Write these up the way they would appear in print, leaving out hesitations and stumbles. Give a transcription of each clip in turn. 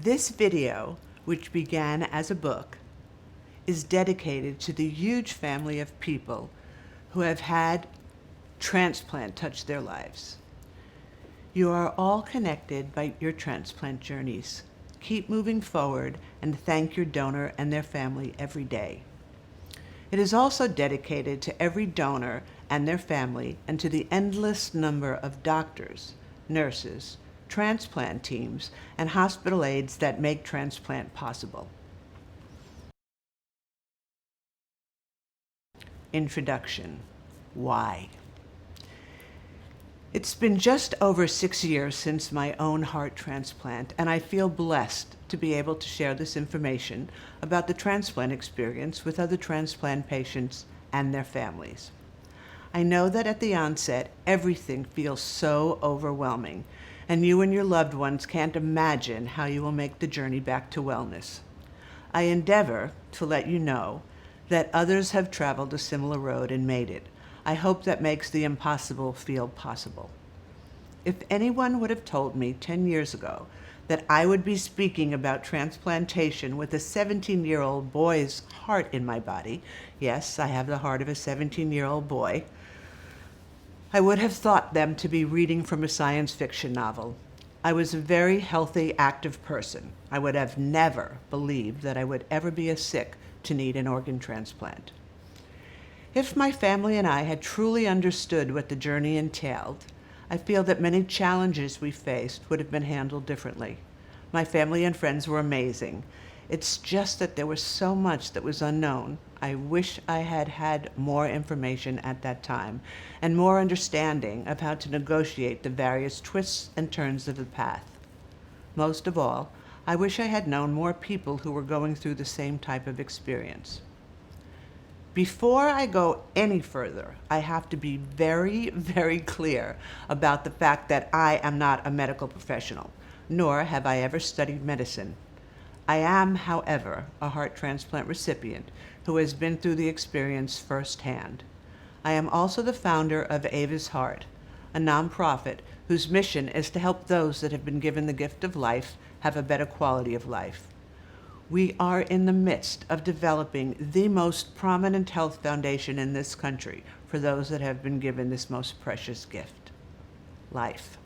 This video, which began as a book, is dedicated to the huge family of people who have had transplant touch their lives. You are all connected by your transplant journeys. Keep moving forward and thank your donor and their family every day. It is also dedicated to every donor and their family and to the endless number of doctors, nurses, transplant teams, and hospital aides that make transplant possible. Introduction. Why? It's been just over 6 years since my own heart transplant, and I feel blessed to be able to share this information about the transplant experience with other transplant patients and their families. I know that at the onset, everything feels so overwhelming, and you and your loved ones can't imagine how you will make the journey back to wellness. I endeavor to let you know that others have traveled a similar road and made it. I hope that makes the impossible feel possible. If anyone would have told me 10 years ago that I would be speaking about transplantation with a 17-year-old boy's heart in my body, yes, I have the heart of a 17-year-old boy, I would have thought them to be reading from a science fiction novel. I was a very healthy, active person. I would have never believed that I would ever be as sick to need an organ transplant. If my family and I had truly understood what the journey entailed, I feel that many challenges we faced would have been handled differently. My family and friends were amazing. It's just that there was so much that was unknown. I wish I had had more information at that time and more understanding of how to negotiate the various twists and turns of the path. Most of all, I wish I had known more people who were going through the same type of experience. Before I go any further, I have to be very, very clear about the fact that I am not a medical professional, nor have I ever studied medicine. I am, however, a heart transplant recipient who has been through the experience firsthand. I am also the founder of Ava's Heart, a nonprofit whose mission is to help those that have been given the gift of life have a better quality of life. We are in the midst of developing the most prominent health foundation in this country for those that have been given this most precious gift, life.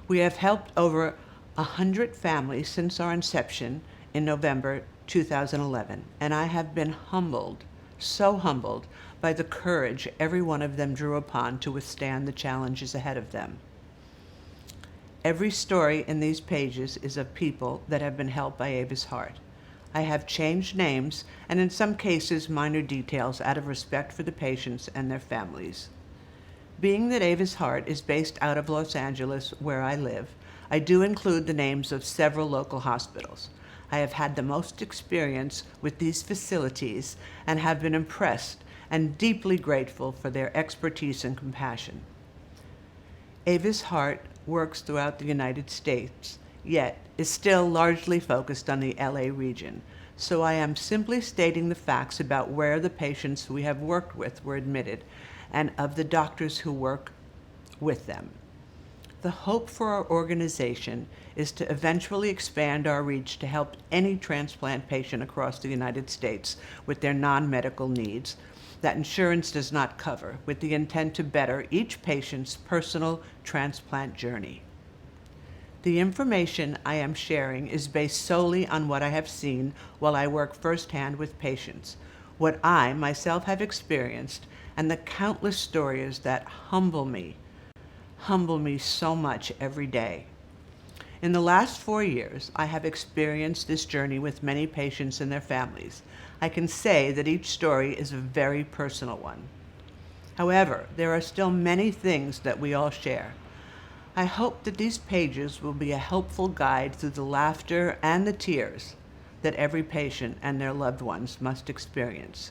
We have helped over 100 families since our inception in November 2011, and I have been humbled, so humbled, by the courage every one of them drew upon to withstand the challenges ahead of them. Every story in these pages is of people that have been helped by Ava's Heart. I have changed names and in some cases minor details out of respect for the patients and their families. Being that Ava's Heart is based out of Los Angeles, where I live, I do include the names of several local hospitals. I have had the most experience with these facilities and have been impressed and deeply grateful for their expertise and compassion. Ava's Heart works throughout the United States, yet is still largely focused on the LA region. So I am simply stating the facts about where the patients we have worked with were admitted and of the doctors who work with them. The hope for our organization is to eventually expand our reach to help any transplant patient across the United States with their non-medical needs that insurance does not cover, with the intent to better each patient's personal transplant journey. The information I am sharing is based solely on what I have seen while I work firsthand with patients, what I myself have experienced, and the countless stories that humble me so much every day. In the last 4 years, I have experienced this journey with many patients and their families. I can say that each story is a very personal one. However, there are still many things that we all share. I hope that these pages will be a helpful guide through the laughter and the tears that every patient and their loved ones must experience.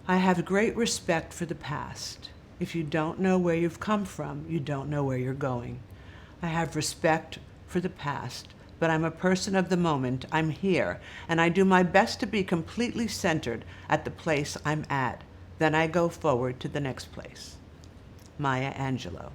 I have great respect for the past. If you don't know where you've come from, you don't know where you're going. I have respect for the past, but I'm a person of the moment. I'm here, and I do my best to be completely centered at the place I'm at. Then I go forward to the next place. Maya Angelou.